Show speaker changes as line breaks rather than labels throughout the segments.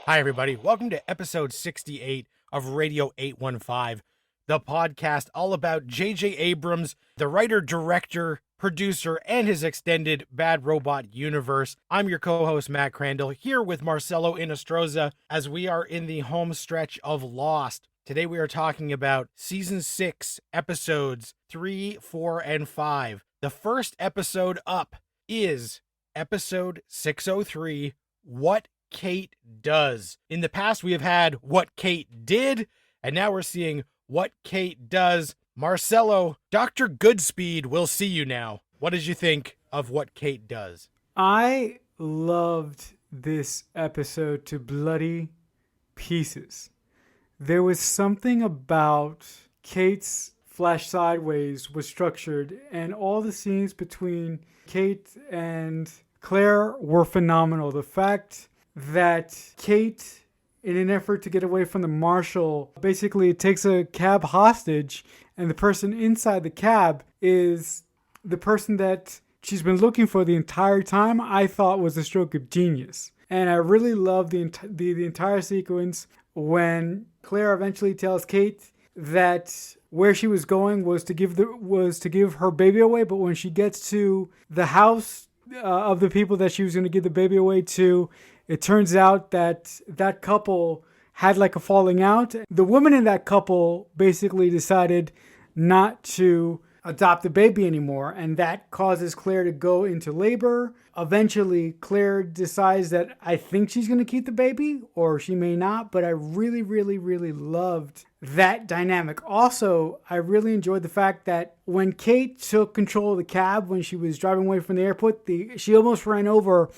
Hi, everybody. Welcome to episode 68 of Radio 815, the podcast all about J.J. Abrams, the writer, director, producer, and his extended Bad Robot universe. I'm your co-host, Matt Crandall, here with Marcelo Inostroza as we are in the home stretch of Lost. Today we are talking about Season 6, Episodes 3, 4, and 5. The first episode up is Episode 603, What Kate Does. In the past, we have had What Kate Did, and now we're seeing What Kate Does. Marcelo, Dr. Goodspeed will see you now. What did you think of What Kate Does?
I loved this episode to bloody pieces. There was something about Kate's Flash Sideways was structured, and all the scenes between Kate and Claire were phenomenal. The fact that Kate, in an effort to get away from the marshal, basically takes a cab hostage, and the person inside the cab is the person that she's been looking for the entire time, I thought was a stroke of genius. And I really love the entire sequence when Claire eventually tells Kate that where she was going was to give her baby away, but when she gets to the house of the people that she was going to give the baby away to, it turns out that that couple had like a falling out. The woman in that couple basically decided not to adopt the baby anymore, and that causes Claire to go into labor. Eventually, Claire decides that I think she's going to keep the baby, or she may not, but I really, really, really loved that dynamic. Also, I really enjoyed the fact that when Kate took control of the cab when she was driving away from the airport, she almost ran over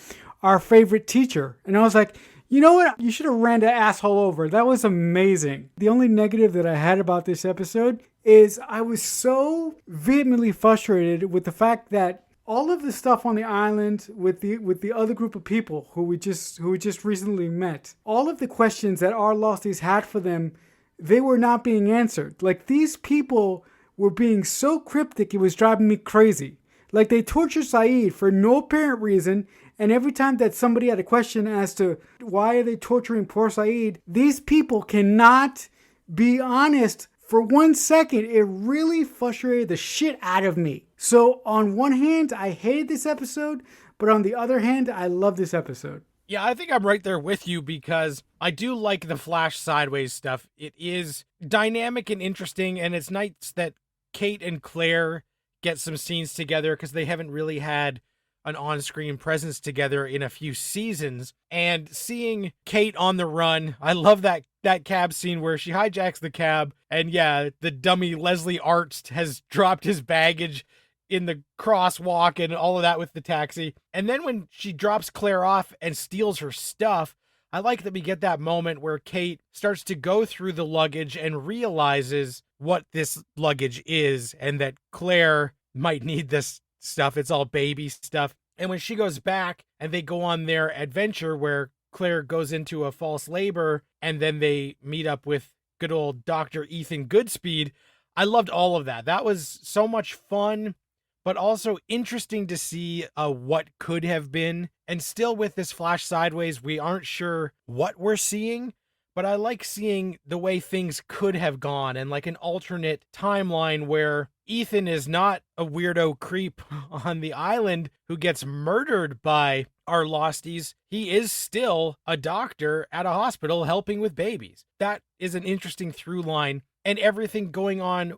our favorite teacher. And I was like, you know what? You should have ran that asshole over. That was amazing. The only negative that I had about this episode is I was so vehemently frustrated with the fact that all of the stuff on the island with the other group of people who we just recently met, all of the questions that our Losties had for them, they were not being answered. Like, these people were being so cryptic, it was driving me crazy. Like, they tortured Saeed for no apparent reason, and every time that somebody had a question as to why are they torturing poor Saeed, these people cannot be honest for 1 second. It really frustrated the shit out of me. So on one hand, I hated this episode, but on the other hand, I love this episode.
Yeah, I think I'm right there with you because I do like the Flash Sideways stuff. It is dynamic and interesting, and it's nice that Kate and Claire get some scenes together because they haven't really had an on-screen presence together in a few seasons. And seeing Kate on the run, I love that cab scene where she hijacks the cab, and yeah, the dummy Leslie Arzt has dropped his baggage in the crosswalk and all of that with the taxi. And then when she drops Claire off and steals her stuff, I like that we get that moment where Kate starts to go through the luggage and realizes what this luggage is and that Claire might need this stuff. It's all baby stuff. And when she goes back and they go on their adventure where Claire goes into a false labor and then they meet up with good old Dr. Ethan Goodspeed, I loved all of that. That was so much fun, but also interesting to see what could have been. And still with this Flash Sideways, we aren't sure what we're seeing, but I like seeing the way things could have gone and like an alternate timeline where Ethan is not a weirdo creep on the island who gets murdered by our Losties. He is still a doctor at a hospital helping with babies. That is an interesting through line. And everything going on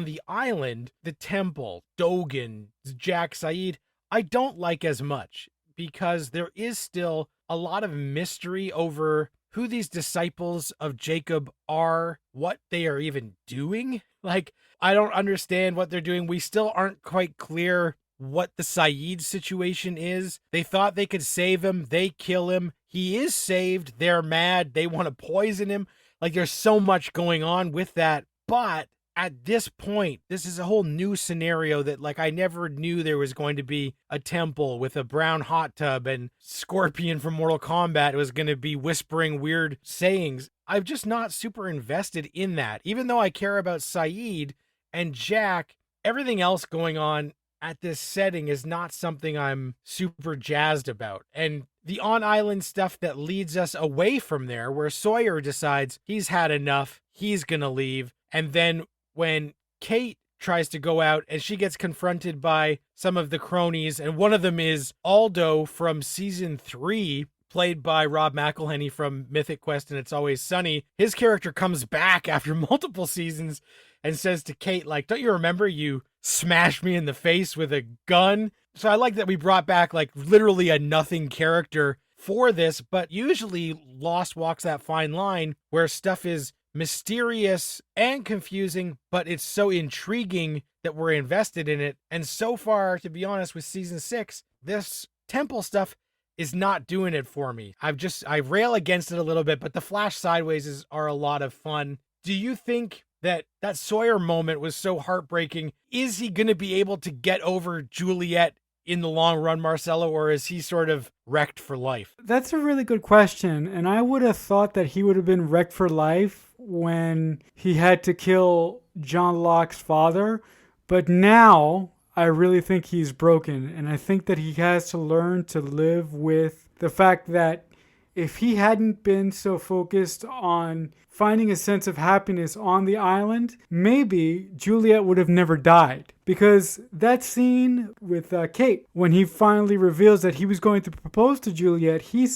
the island, the temple, Dogan, Jack Saeed, I don't like as much because there is still a lot of mystery over who these disciples of Jacob are, what they are even doing. Like, I don't understand what they're doing. We still aren't quite clear what the Saeed situation is. They thought they could save him. They kill him. He is saved. They're mad. They want to poison him. Like, there's so much going on with that. But at this point, this is a whole new scenario that, like, I never knew there was going to be a temple with a brown hot tub and Scorpion from Mortal Kombat was going to be whispering weird sayings. I'm just not super invested in that. Even though I care about Saeed and Jack, everything else going on at this setting is not something I'm super jazzed about. And the on-island stuff that leads us away from there, where Sawyer decides he's had enough, he's gonna leave. And then when Kate tries to go out and she gets confronted by some of the cronies, and one of them is Aldo from season 3, played by Rob McElhenney from Mythic Quest and It's Always Sunny. His character comes back after multiple seasons and says to Kate, like, don't you remember you smashed me in the face with a gun? So I like that we brought back like literally a nothing character for this, but usually Lost walks that fine line where stuff is mysterious and confusing, but it's so intriguing that we're invested in it. And so far, to be honest, with season 6, this temple stuff is not doing it for me. I rail against it a little bit, but the flash sideways are a lot of fun. Do you think that Sawyer moment was so heartbreaking? Is he going to be able to get over Juliet in the long run, Marcelo, or is he sort of wrecked for life?
That's a really good question. And I would have thought that he would have been wrecked for life when he had to kill John Locke's father. But now I really think he's broken. And I think that he has to learn to live with the fact that if he hadn't been so focused on finding a sense of happiness on the island, maybe Juliet would have never died. Because that scene with Kate, when he finally reveals that he was going to propose to Juliet, he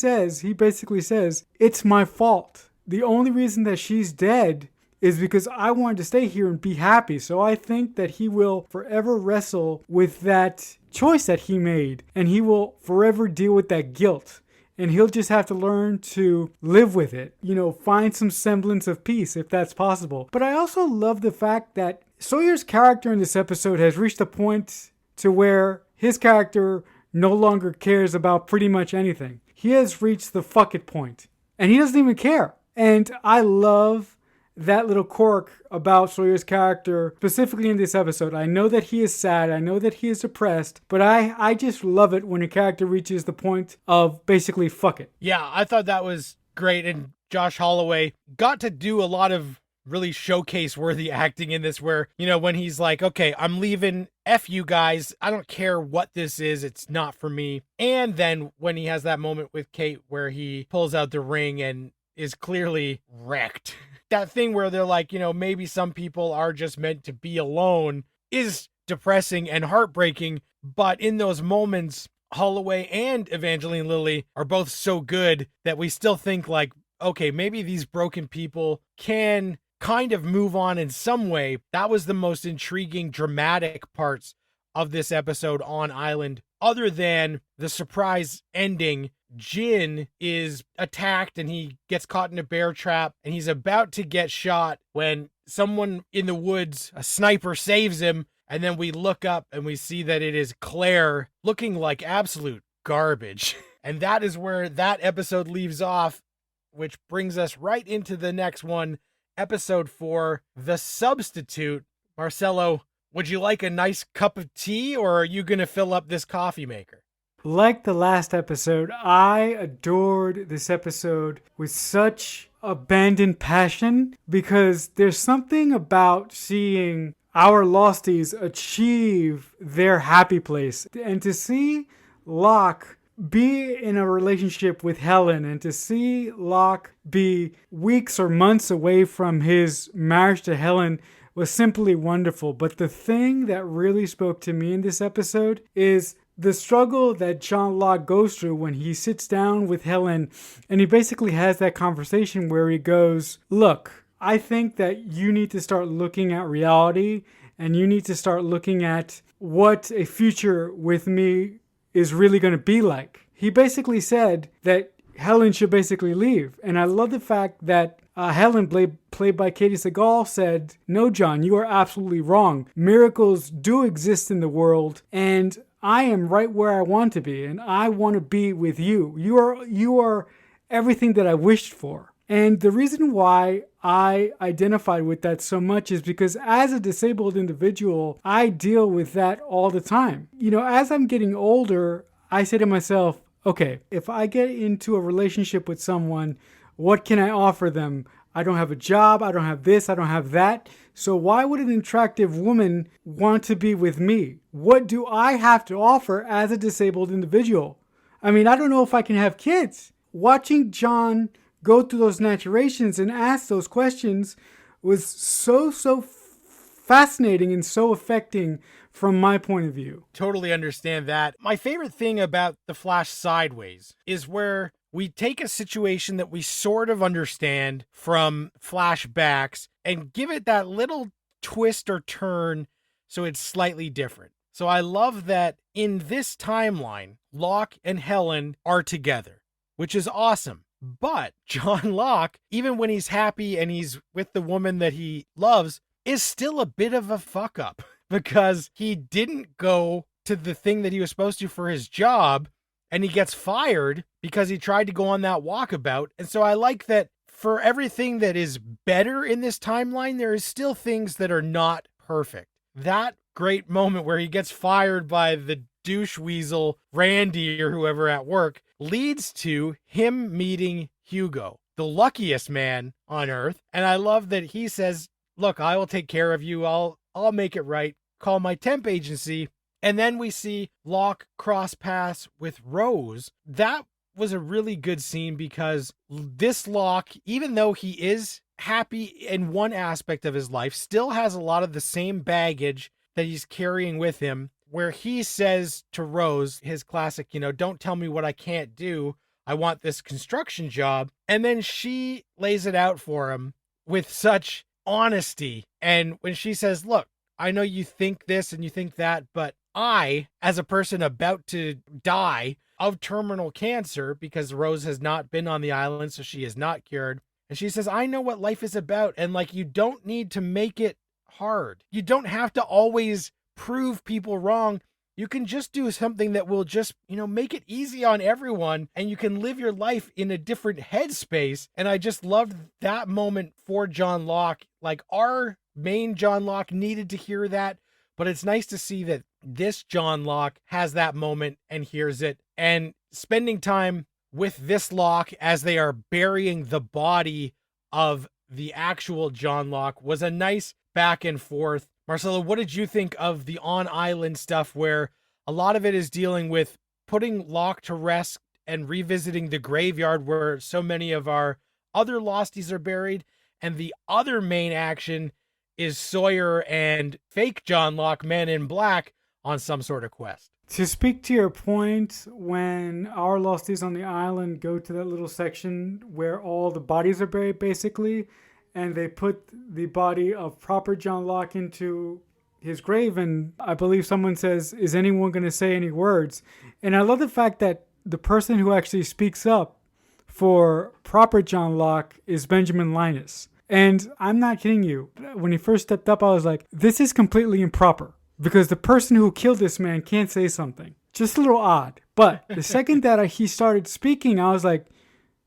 basically says, it's my fault. The only reason that she's dead is because I wanted to stay here and be happy. So I think that he will forever wrestle with that choice that he made, and he will forever deal with that guilt. And he'll just have to learn to live with it, find some semblance of peace if that's possible. But I also love the fact that Sawyer's character in this episode has reached a point to where his character no longer cares about pretty much anything. He has reached the fuck it point, and he doesn't even care. And I love that little quirk about Sawyer's character, specifically in this episode. I know that he is sad, I know that he is depressed, but I just love it when a character reaches the point of basically fuck it.
Yeah, I thought that was great, and Josh Holloway got to do a lot of really showcase-worthy acting in this where, when he's like, okay, I'm leaving, F you guys, I don't care what this is, it's not for me. And then when he has that moment with Kate where he pulls out the ring and is clearly wrecked. That thing where they're like, maybe some people are just meant to be alone is depressing and heartbreaking. But in those moments, Holloway and Evangeline Lilly are both so good that we still think like, okay, maybe these broken people can kind of move on in some way. That was the most intriguing, dramatic parts of this episode on Island, other than the surprise ending. Jin is attacked and he gets caught in a bear trap and he's about to get shot when someone in the woods, a sniper, saves him. And then we look up and we see that it is Claire looking like absolute garbage. And that is where that episode leaves off, which brings us right into the next one, episode 4, The Substitute. Marcelo, would you like a nice cup of tea, or are you going to fill up this coffee maker?
Like the last episode, I adored this episode with such abandoned passion, because there's something about seeing our Losties achieve their happy place. And to see Locke be in a relationship with Helen, and to see Locke be weeks or months away from his marriage to Helen was simply wonderful. But the thing that really spoke to me in this episode is the struggle that John Locke goes through when he sits down with Helen and he basically has that conversation where he goes, look, I think that you need to start looking at reality, and you need to start looking at what a future with me is really going to be like. He basically said that Helen should basically leave. And I love the fact that Helen, played by Katie Seagal, said, no, John, you are absolutely wrong. Miracles do exist in the world, and I am right where I want to be, and I want to be with you. You are everything that I wished for. And the reason why I identified with that so much is because as a disabled individual, I deal with that all the time. As I'm getting older, I say to myself, okay, if I get into a relationship with someone, what can I offer them? I don't have a job, I don't have this, I don't have that. So why would an attractive woman want to be with me? What do I have to offer as a disabled individual? I mean, I don't know if I can have kids. Watching John go through those naturations and ask those questions was so fascinating and so affecting from my point of view.
Totally understand that. My favorite thing about The Flash Sideways is where we take a situation that we sort of understand from flashbacks and give it that little twist or turn so it's slightly different. So I love that in this timeline, Locke and Helen are together, which is awesome. But John Locke, even when he's happy and he's with the woman that he loves, is still a bit of a fuck up because he didn't go to the thing that he was supposed to for his job, and he gets fired because he tried to go on that walkabout. And so I like that for everything that is better in this timeline, there is still things that are not perfect. That great moment where he gets fired by the douche weasel Randy or whoever at work leads to him meeting Hugo, the luckiest man on earth. And I love that he says, look, I will take care of you. I'll make it right. Call my temp agency. And then we see Locke cross paths with Rose. That was a really good scene because this Locke, even though he is happy in one aspect of his life, still has a lot of the same baggage that he's carrying with him, where he says to Rose, his classic, don't tell me what I can't do. I want this construction job. And then she lays it out for him with such honesty. And when she says, look, I know you think this and you think that, but I, as a person about to die of terminal cancer, because Rose has not been on the island, so she is not cured. And she says, I know what life is about. And you don't need to make it hard. You don't have to always prove people wrong. You can just do something that will just, make it easy on everyone, and you can live your life in a different headspace. And I just loved that moment for John Locke. Our main John Locke needed to hear that, but it's nice to see that this John Locke has that moment and hears it. And spending time with this Locke as they are burying the body of the actual John Locke was a nice back and forth. Marcelo, what did you think of the on-island stuff where a lot of it is dealing with putting Locke to rest and revisiting the graveyard where so many of our other Losties are buried, and the other main action is Sawyer and fake John Locke, Man in Black, on some sort of quest?
To speak to your point, when our Losties on the island go to that little section where all the bodies are buried, basically, and they put the body of proper John Locke into his grave, and I believe someone says, is anyone going to say any words? And I love the fact that the person who actually speaks up for proper John Locke is Benjamin Linus. And I'm not kidding you. When he first stepped up, I was like, this is completely improper, because the person who killed this man can't say something. Just a little odd. But the second that he started speaking, I was like,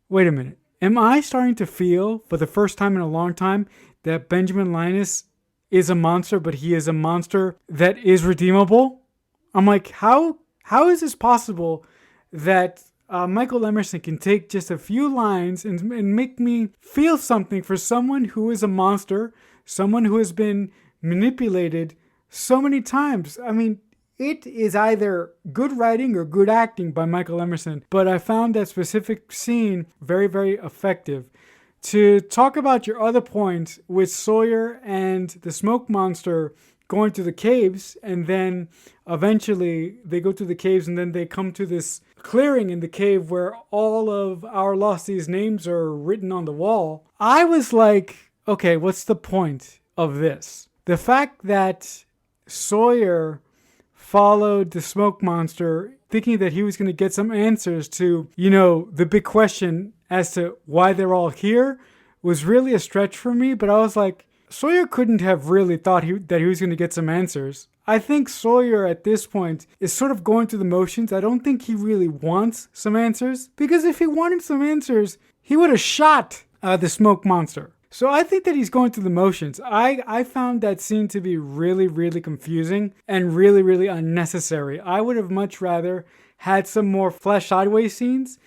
wait a minute. Am I starting to feel, for the first time in a long time, that Benjamin Linus is a monster, but he is a monster that is redeemable? I'm like, how is this possible that Michael Emerson can take just a few lines and make me feel something for someone who is a monster, someone who has been manipulated so many times? I mean, it is either good writing or good acting by Michael Emerson, but I found that specific scene very, very effective. To talk about your other point with Sawyer and the smoke monster going to the caves, and then eventually they go to the caves and then they come to this clearing in the cave where all of our Losties' names are written on the wall. I was like, okay, what's the point of this? The fact that Sawyer followed the smoke monster thinking that he was going to get some answers to, the big question as to why they're all here was really a stretch for me. But I was like, Sawyer couldn't have really thought that he was going to get some answers. I think Sawyer at this point is sort of going through the motions. I don't think he really wants some answers, because if he wanted some answers, he would have shot the smoke monster. So I think that he's going through the motions. I found that scene to be really, really confusing and really, really unnecessary. I would have much rather had some more Flash Sideways scenes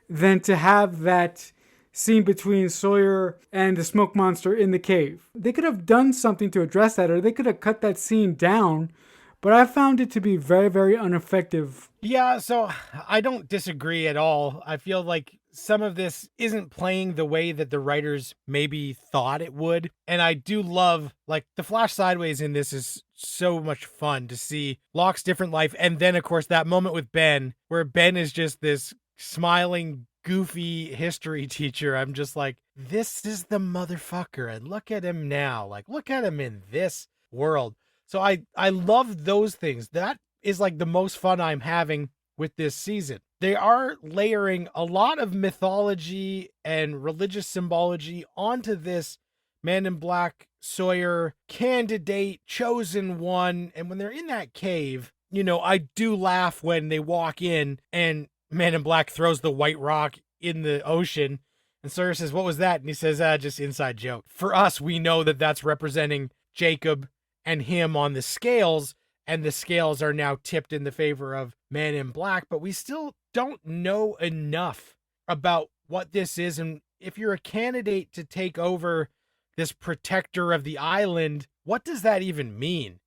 than to have that scene between Sawyer and the smoke monster in the cave. They could have done something to address that, or they could have cut that scene down, but I found it to be very, very ineffective.
Yeah, so I don't disagree at all. I feel like some of this isn't playing the way that the writers maybe thought it would. And I do love, like, the Flash Sideways in this is so much fun to see Locke's different life. And then, of course, that moment with Ben, where Ben is just this smiling, goofy history teacher. I'm just like, this is the motherfucker. And look at him now. Like, look at him in this world. So I love those things. That is like the most fun I'm having with this season. They are layering a lot of mythology and religious symbology onto this Man in Black Sawyer candidate, chosen one. And when they're in that cave, you know, I do laugh when they walk in and Man in Black throws the white rock in the ocean. And Sawyer says, "What was that?" And he says, "Just inside joke." For us, we know that that's representing Jacob and him on the scales, and the scales are now tipped in the favor of Man in Black, but we still don't know enough about what this is. And if you're a candidate to take over this protector of the island, what does that even mean?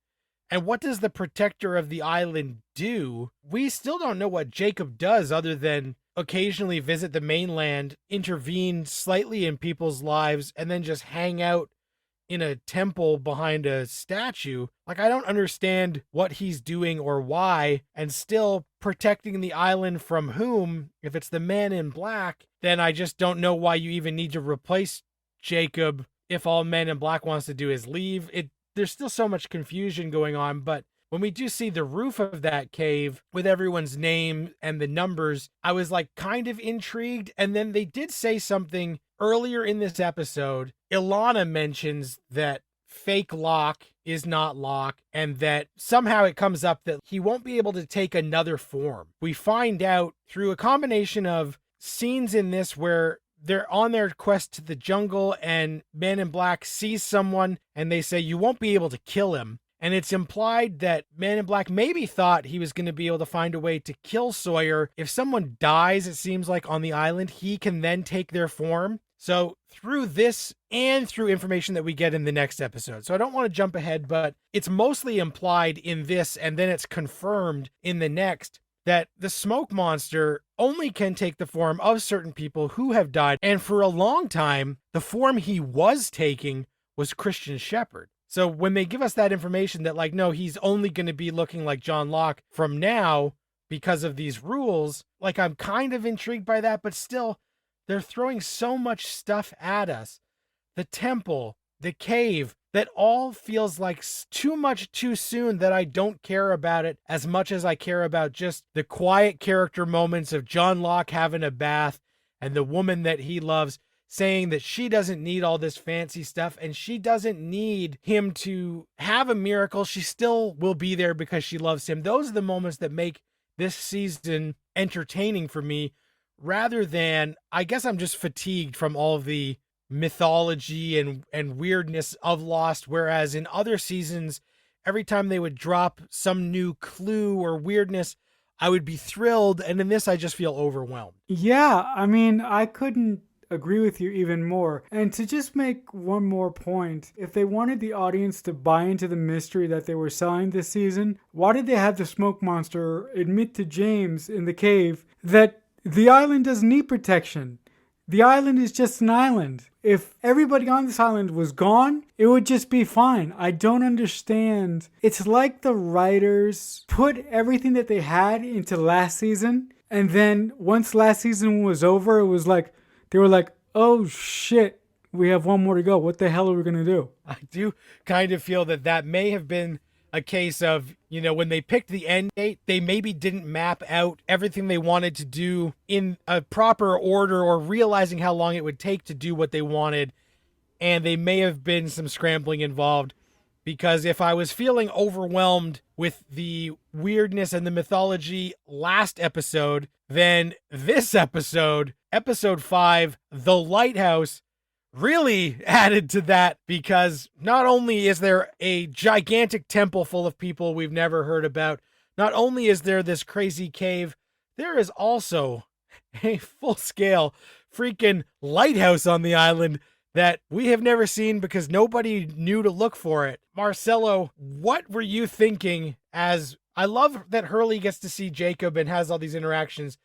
And what does the protector of the island do? We still don't know what Jacob does other than occasionally visit the mainland, intervene slightly in people's lives, and then just hang out in a temple behind a statue. Like, I don't understand what he's doing or why, and still protecting the island from whom? If it's the Man in Black, then I just don't know why you even need to replace Jacob if all Man in Black wants to do is leave. There's still so much confusion going on, but when we do see the roof of that cave with everyone's name and the numbers, I was like kind of intrigued. And then they did say something earlier in this episode. Ilana mentions that fake Locke is not Locke, and that somehow it comes up that he won't be able to take another form. We find out through a combination of scenes in this where they're on their quest to the jungle and Man in Black sees someone and they say, "You won't be able to kill him." And it's implied that Man in Black maybe thought he was going to be able to find a way to kill Sawyer. If someone dies, it seems like on the island, he can then take their form. So through this and through information that we get in the next episode. So I don't want to jump ahead, but it's mostly implied in this, and then it's confirmed in the next, that the smoke monster only can take the form of certain people who have died. And for a long time, the form he was taking was Christian Shepherd. So when they give us that information that, like, no, he's only going to be looking like John Locke from now because of these rules, like, I'm kind of intrigued by that, but still, they're throwing so much stuff at us. The temple, the cave, that all feels like too much too soon, that I don't care about it as much as I care about just the quiet character moments of John Locke having a bath and the woman that he loves saying that she doesn't need all this fancy stuff and she doesn't need him to have a miracle. She still will be there because she loves him. Those are the moments that make this season entertaining for me, rather than, I guess I'm just fatigued from all of the mythology and weirdness of Lost, whereas in other seasons, every time they would drop some new clue or weirdness, I would be thrilled, and in this I just feel overwhelmed.
Yeah, I mean, I couldn't agree with you even more. And to just make one more point, if they wanted the audience to buy into the mystery that they were selling this season, why did they have the smoke monster admit to James in the cave that the island doesn't need protection? The island is just an island. If everybody on this island was gone, it would just be fine. I don't understand. It's like the writers put everything that they had into last season, and then once last season was over, it was like, they were like, oh shit, we have one more to go. What the hell are we going to do?
I do kind of feel that may have been a case of, you know, when they picked the end date, they maybe didn't map out everything they wanted to do in a proper order, or realizing how long it would take to do what they wanted. And they may have been some scrambling involved, because if I was feeling overwhelmed with the weirdness and the mythology last episode, then this episode, episode 5, The Lighthouse, really added to that, because not only is there a gigantic temple full of people we've never heard about, not only is there this crazy cave, there is also a full-scale freaking lighthouse on the island that we have never seen because nobody knew to look for it. Marcelo, what were you thinking as I love that Hurley gets to see Jacob and has all these interactions,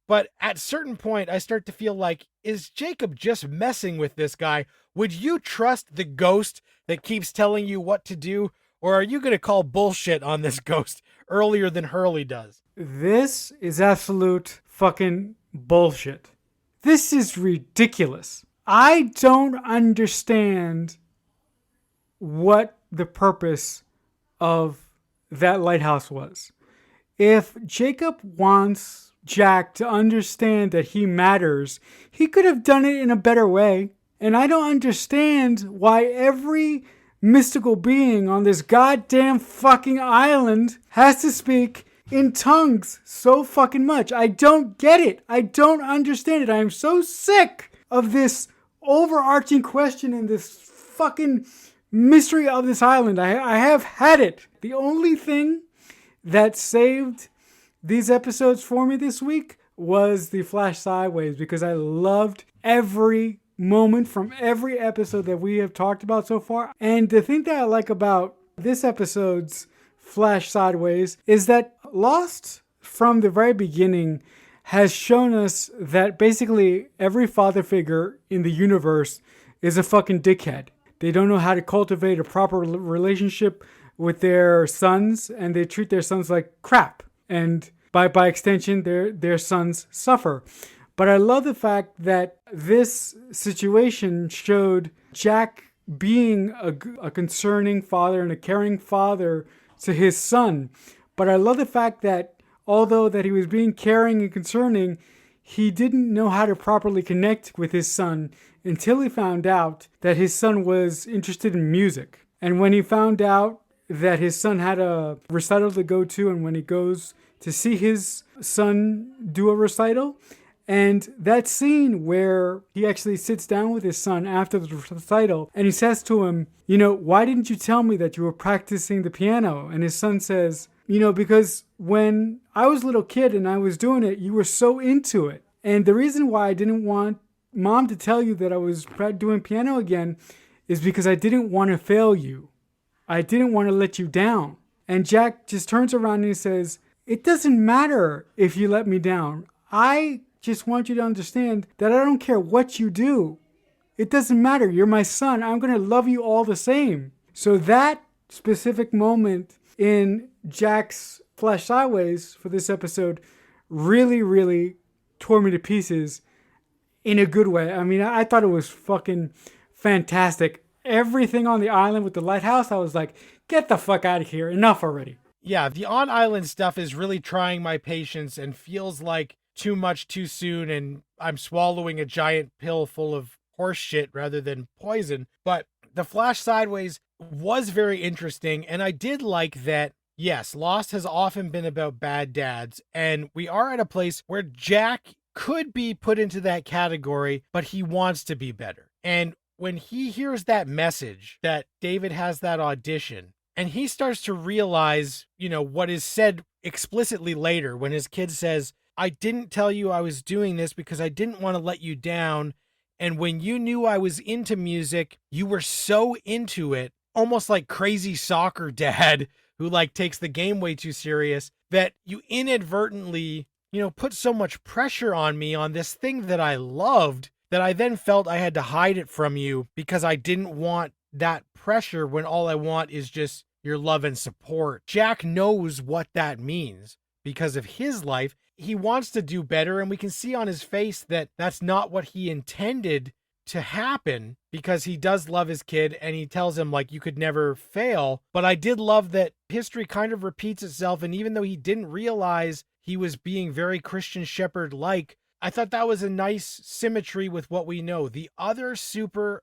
but at certain point I start to feel like, is Jacob just messing with this guy? Would you trust the ghost that keeps telling you what to do? Or are you going to call bullshit on this ghost earlier than Hurley does?
This is absolute fucking bullshit. This is ridiculous. I don't understand what the purpose of that lighthouse was. If Jacob wants Jack to understand that he matters, he could have done it in a better way. And I don't understand why every mystical being on this goddamn fucking island has to speak in tongues so fucking much. I don't get it. I don't understand it. I am so sick of this overarching question and this fucking mystery of this island. I have had it. The only thing that saved these episodes for me this week was the Flash Sideways, because I loved every moment from every episode that we have talked about so far. And the thing that I like about this episode's Flash Sideways is that Lost from the very beginning has shown us that basically every father figure in the universe is a fucking dickhead. They don't know how to cultivate a proper relationship with their sons, and they treat their sons like crap. And by extension, their sons suffer. But I love the fact that this situation showed Jack being a concerning father and a caring father to his son. But I love the fact that although that he was being caring and concerning, he didn't know how to properly connect with his son until he found out that his son was interested in music. And when he found out that his son had a recital to go to, and when he goes to see his son do a recital, and that scene where he actually sits down with his son after the recital and he says to him, why didn't you tell me that you were practicing the piano? And his son says, because when I was a little kid and I was doing it, you were so into it. And the reason why I didn't want mom to tell you that I was doing piano again is because I didn't want to fail you. I didn't want to let you down. And Jack just turns around and he says, it doesn't matter if you let me down. I just want you to understand that I don't care what you do. It doesn't matter. You're my son. I'm going to love you all the same. So that specific moment in Jack's Flash Sideways for this episode really, really tore me to pieces in a good way. I mean, I thought it was fucking fantastic. Everything on the island with the lighthouse, I was like, get the fuck out of here. Enough already.
Yeah, the on-island stuff is really trying my patience and feels like too much too soon, and I'm swallowing a giant pill full of horse shit rather than poison. But the Flash Sideways was very interesting, and I did like that, yes, Lost has often been about bad dads, and we are at a place where Jack could be put into that category, but he wants to be better. And when he hears that message that David has that audition, and he starts to realize, what is said explicitly later when his kid says, I didn't tell you I was doing this because I didn't want to let you down. And when you knew I was into music, you were so into it, almost like crazy soccer dad who takes the game way too serious, that you inadvertently, put so much pressure on me on this thing that I loved, that I then felt I had to hide it from you because I didn't want that pressure when all I want is just your love and support. Jack knows what that means because of his life. He wants to do better, and we can see on his face that that's not what he intended to happen, because he does love his kid and he tells him you could never fail. But I did love that history kind of repeats itself, and even though he didn't realize he was being very Christian Shepherd-like, I thought that was a nice symmetry with what we know. The other super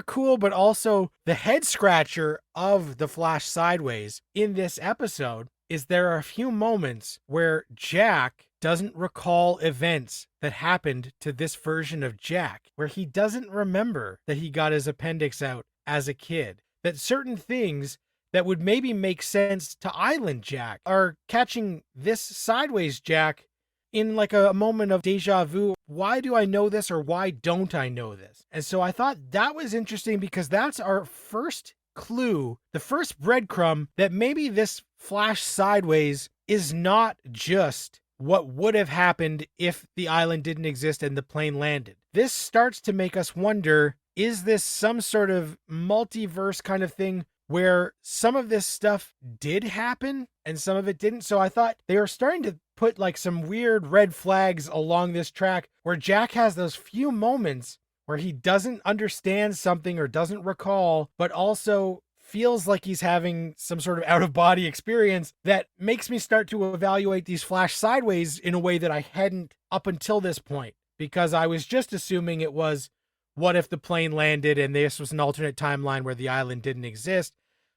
cool, but also the head scratcher of the Flash Sideways in this episode is there are a few moments where Jack doesn't recall events that happened to this version of Jack, where he doesn't remember that he got his appendix out as a kid, that certain things that would maybe make sense to Island Jack are catching this Sideways Jack in like a moment of deja vu. Why do I know this or why don't I know this? And so I thought that was interesting because that's our first clue, the first breadcrumb that maybe this flash sideways is not just what would have happened if the island didn't exist and the plane landed. This starts to make us wonder, is this some sort of multiverse kind of thing where some of this stuff did happen and some of it didn't? So I thought they were starting to put like some weird red flags along this track where Jack has those few moments where he doesn't understand something or doesn't recall, but also feels like he's having some sort of out-of-body experience that makes me start to evaluate these flash sideways in a way that I hadn't up until this point, because I was just assuming it was, what if the plane landed and this was an alternate timeline where the island didn't exist?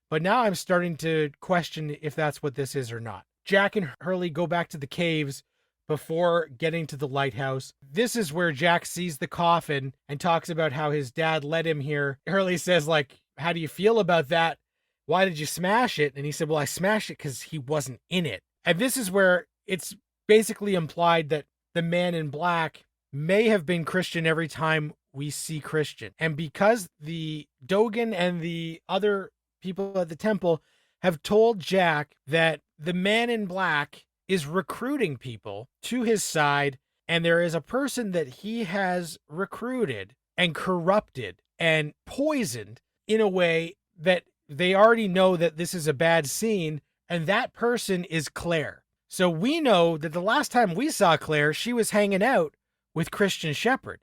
But now I'm starting to question if that's what this is or not. Jack and Hurley go back to the caves before getting to the lighthouse. This is where Jack sees the coffin and talks about how his dad led him here. Hurley says, like, how do you feel about that? Why did you smash it? And he said, well, I smashed it because he wasn't in it. And this is where it's basically implied that the man in black may have been Christian every time we see Christian. And because the Dogen and the other people at the temple have told Jack that the man in black is recruiting people to his side, and there is a person that he has recruited and corrupted and poisoned in a way that they already know that this is a bad scene, and that person is Claire. So we know that the last time we saw Claire, she was hanging out with Christian Shepherd,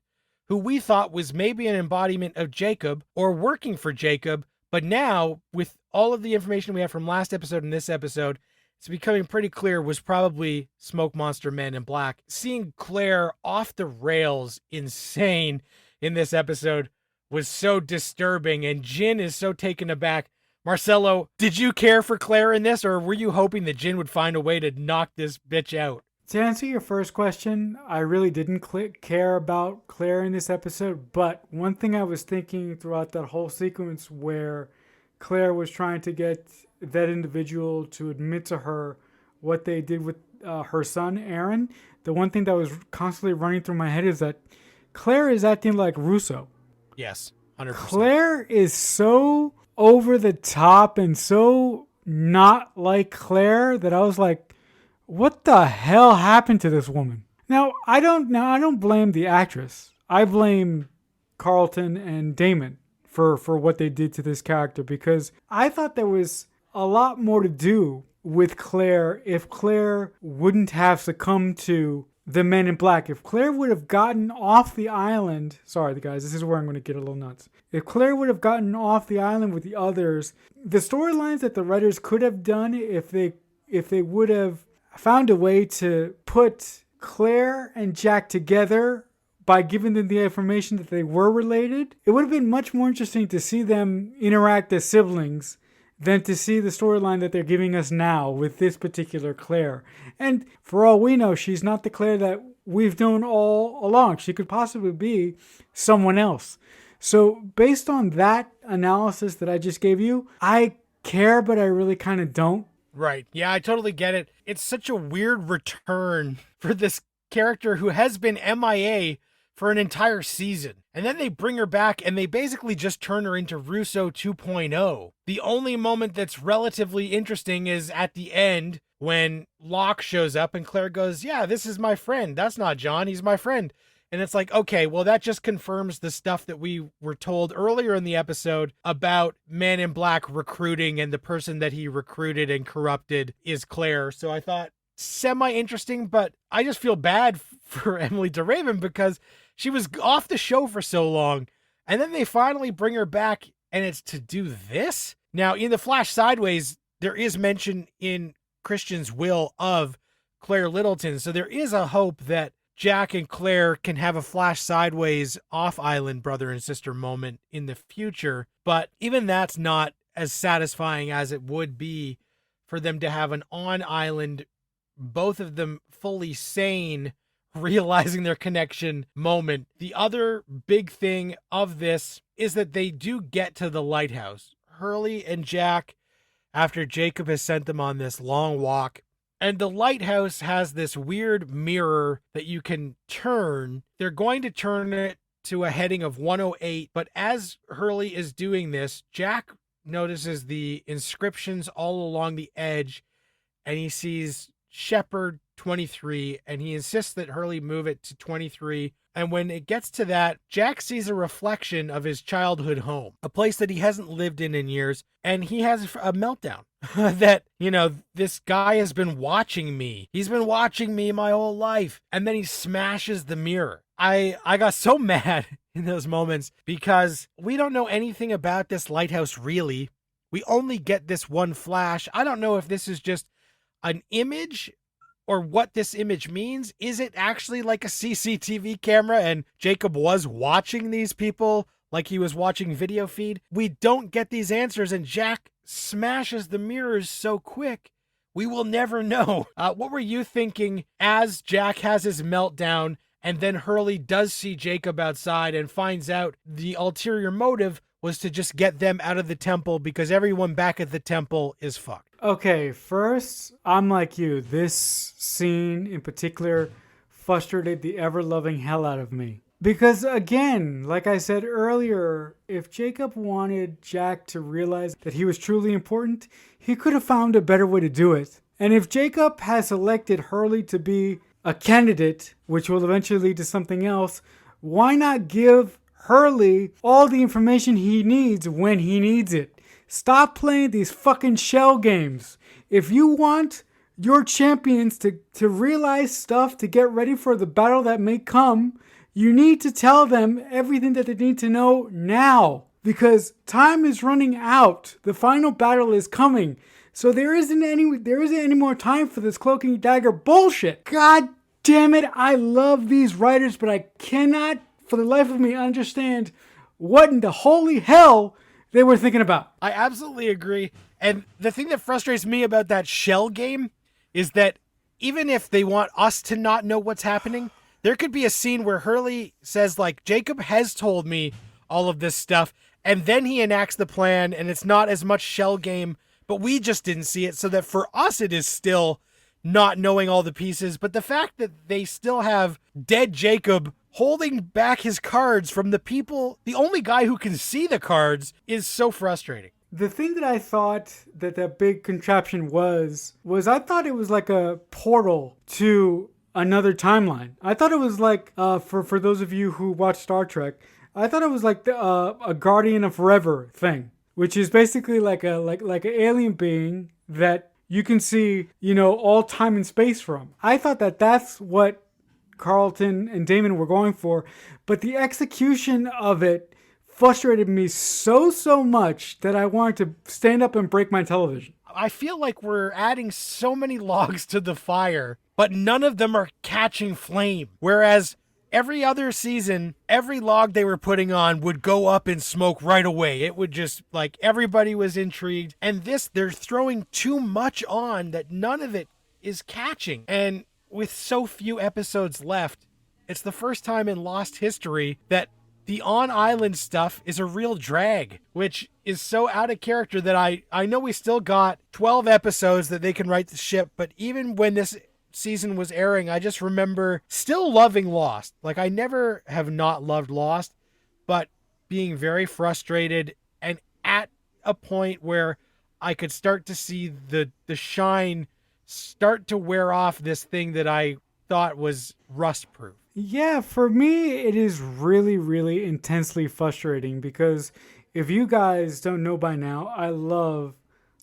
who we thought was maybe an embodiment of Jacob or working for Jacob. But now, with all of the information we have from last episode and this episode, it's becoming pretty clear was probably Smoke Monster Man in Black. Seeing Claire off the rails insane in this episode was so disturbing, and Jin is so taken aback. Marcelo, did you care for Claire in this, or were you hoping that Jin would find a way to knock this bitch out?
To answer your first question, I really didn't care about Claire in this episode, but one thing I was thinking throughout that whole sequence where Claire was trying to get that individual to admit to her what they did with her son, Aaron, the one thing that was constantly running through my head is that Claire is acting like Russo.
Yes, 100%.
Claire is so over the top and so not like Claire that I was like, what the hell happened to this woman? Now I don't blame the actress. I blame Carlton and Damon for what they did to this character, because I thought there was a lot more to do with Claire if Claire wouldn't have succumbed to the Men in Black. If Claire would have gotten off the island, sorry guys, this is where I'm going to get a little nuts. If Claire would have gotten off the island with the others, the storylines that the writers could have done if they would have found a way to put Claire and Jack together by giving them the information that they were related, it would have been much more interesting to see them interact as siblings than to see the storyline that they're giving us now with this particular Claire. And for all we know, she's not the Claire that we've known all along. She could possibly be someone else. So based on that analysis that I just gave you, I care, but I really kind of don't.
Right. Yeah, I totally get it. It's such a weird return for this character who has been MIA for an entire season. And then they bring her back and they basically just turn her into Russo 2.0. The only moment that's relatively interesting is at the end when Locke shows up and Claire goes, yeah, this is my friend. That's not John. He's my friend. And it's like, okay, well, that just confirms the stuff that we were told earlier in the episode about Man in Black recruiting, and the person that he recruited and corrupted is Claire. So I thought semi-interesting, but I just feel bad for Emily DeRaven because she was off the show for so long. And then they finally bring her back and it's to do this? Now, in the Flash Sideways, there is mention in Christian's will of Claire Littleton. So there is a hope that Jack and Claire can have a Flash Sideways off-island brother and sister moment in the future. But even that's not as satisfying as it would be for them to have an on-island, both of them fully sane, realizing their connection moment. The other big thing of this is that they do get to the lighthouse. Hurley and Jack, after Jacob has sent them on this long walk, And the lighthouse has this weird mirror that you can turn. They're going to turn it to a heading of 108, but as Hurley is doing this, Jack notices the inscriptions all along the edge, and he sees Shepherd 23, and he insists that Hurley move it to 23. And when it gets to that, Jack sees a reflection of his childhood home, a place that he hasn't lived in years, and he has a meltdown that, this guy has been watching me. He's been watching me my whole life. And then he smashes the mirror. I got so mad in those moments because we don't know anything about this lighthouse really. We only get this one flash. I don't know if this is just an image or what this image means. Is it actually like a CCTV camera and Jacob was watching these people like he was watching video feed? We don't get these answers, and Jack smashes the mirrors so quick. We will never know. What were you thinking as Jack has his meltdown and then Hurley does see Jacob outside and finds out the ulterior motive was to just get them out of the temple because everyone back at the temple is fucked?
Okay, first, I'm like you. This scene in particular frustrated the ever-loving hell out of me. Because again, like I said earlier, if Jacob wanted Jack to realize that he was truly important, he could have found a better way to do it. And if Jacob has elected Hurley to be a candidate, which will eventually lead to something else, why not give Hurley all the information he needs when he needs it? Stop playing these fucking shell games. If you want your champions to realize stuff, to get ready for the battle that may come, you need to tell them everything that they need to know now. Because time is running out. The final battle is coming. So there isn't any more time for this cloak and dagger bullshit. God damn it, I love these writers, but I cannot for the life of me understand what in the holy hell they were thinking about.
I absolutely agree. And the thing that frustrates me about that shell game is that even if they want us to not know what's happening, there could be a scene where Hurley says, like, Jacob has told me all of this stuff, and then he enacts the plan, and it's not as much shell game, but we just didn't see it, so that for us it is still not knowing all the pieces. But the fact that they still have dead Jacob holding back his cards from the people, the only guy who can see the cards, is so frustrating.
The thing that I thought that big contraption was I thought it was like a portal to another timeline. I thought it was like, for those of you who watch Star Trek, I thought it was like a Guardian of Forever thing, which is basically like an alien being that you can see, all time and space from. I thought that's what Carlton and Damon were going for, but the execution of it frustrated me so much that I wanted to stand up and break my television.
I feel like we're adding so many logs to the fire, but none of them are catching flame. Whereas every other season, every log they were putting on would go up in smoke right away. It would just, like, everybody was intrigued. And this, they're throwing too much on that none of it is catching. And with so few episodes left, it's the first time in Lost history that the on-island stuff is a real drag, which is so out of character that I know we still got 12 episodes that they can right the ship, but even when this season was airing, I just remember still loving Lost. Like, I never have not loved Lost, but being very frustrated and at a point where I could start to see the shine start to wear off this thing that I thought was rust-proof.
Yeah, for me, it is really, really intensely frustrating because if you guys don't know by now, I love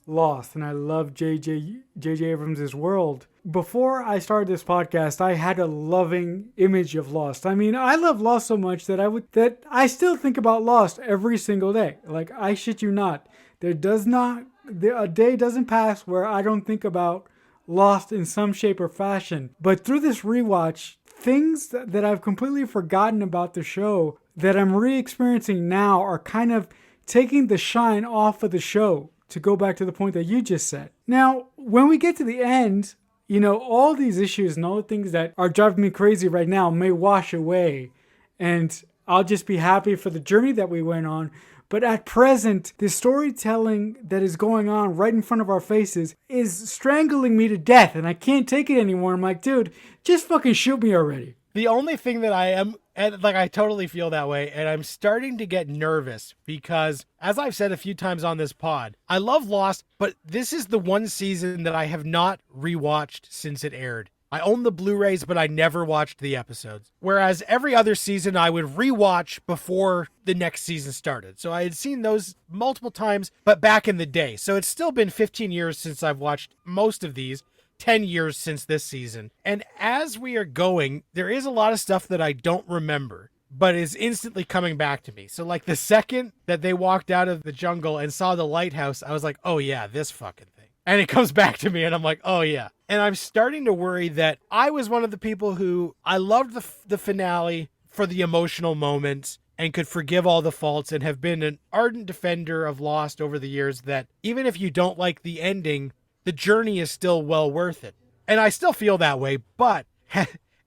Lost and I love J.J. Abrams' world. Before I started this podcast, I had a loving image of Lost. I mean, I love Lost so much that I still think about Lost every single day. Like, I shit you not. A day doesn't pass where I don't think about Lost in some shape or fashion. But through this rewatch, things that I've completely forgotten about the show that I'm re-experiencing now are kind of taking the shine off of the show, to go back to the point that you just said. Now, when we get to the end, all these issues and all the things that are driving me crazy right now may wash away, and I'll just be happy for the journey that we went on. But at present, the storytelling that is going on right in front of our faces is strangling me to death, and I can't take it anymore. I'm like, dude, just fucking shoot me already.
The only thing that I am, and like I totally feel that way, and I'm starting to get nervous because, as I've said a few times on this pod, I love Lost, but this is the one season that I have not rewatched since it aired. I own the Blu-rays, but I never watched the episodes. Whereas every other season I would rewatch before the next season started. So I had seen those multiple times, but back in the day. So it's still been 15 years since I've watched most of these. 10 years since this season. And as we are going, there is a lot of stuff that I don't remember, but is instantly coming back to me. So like the second that they walked out of the jungle and saw the lighthouse, I was like, oh yeah, this fucking thing. And it comes back to me and I'm like, oh yeah. And I'm starting to worry that I was one of the people who I loved the finale for the emotional moments and could forgive all the faults and have been an ardent defender of Lost over the years, that even if you don't like the ending, the journey is still well worth it. And I still feel that way, but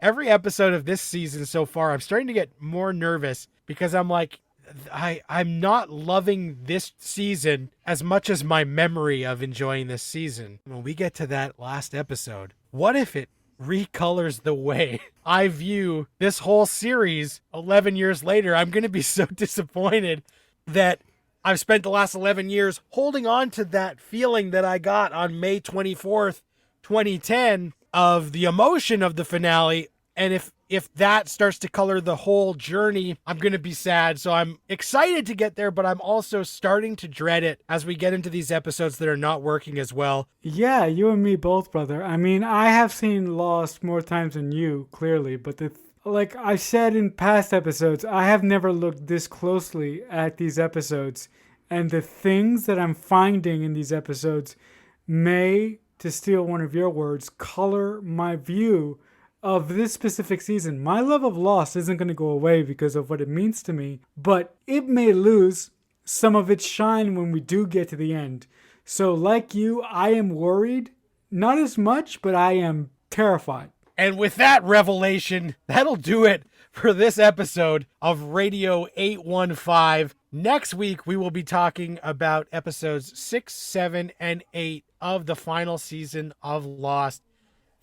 every episode of this season so far, I'm starting to get more nervous because I'm like, I'm not loving this season as much as my memory of enjoying this season. When we get to that last episode, what if it recolors the way I view this whole series 11 years later? I'm going to be so disappointed that I've spent the last 11 years holding on to that feeling that I got on May 24th, 2010 of the emotion of the finale. And if that starts to color the whole journey, I'm going to be sad. So I'm excited to get there, but I'm also starting to dread it as we get into these episodes that are not working as well.
Yeah, you and me both, brother. I mean, I have seen Lost more times than you, clearly, but like I said in past episodes, I have never looked this closely at these episodes, and the things that I'm finding in these episodes may, to steal one of your words, color my view of this specific season. My love of Lost isn't going to go away because of what it means to me, but it may lose some of its shine when we do get to the end. So like you, I am worried, not as much, but I am terrified.
And with that revelation, that'll do it for this episode of Radio 815. Next week, we will be talking about episodes 6, 7, and 8 of the final season of Lost.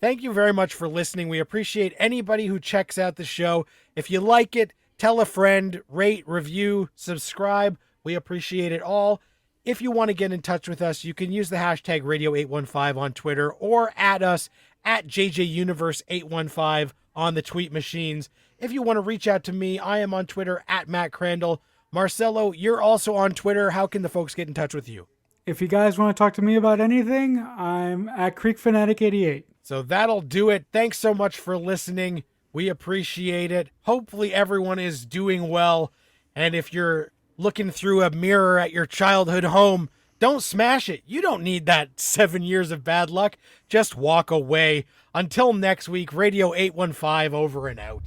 Thank you very much for listening. We appreciate anybody who checks out the show. If you like it, tell a friend, rate, review, subscribe. We appreciate it all. If you want to get in touch with us, you can use the hashtag Radio815 on Twitter or at us at JJUniverse815 on the tweet machines. If you want to reach out to me, I am on Twitter at Matt Crandall. Marcelo, you're also on Twitter. How can the folks get in touch with you?
If you guys want to talk to me about anything, I'm at CreekFanatic88.
So that'll do it. Thanks so much for listening. We appreciate it. Hopefully everyone is doing well. And if you're looking through a mirror at your childhood home, don't smash it. You don't need that 7 years of bad luck. Just walk away. Until next week, Radio 815 over and out.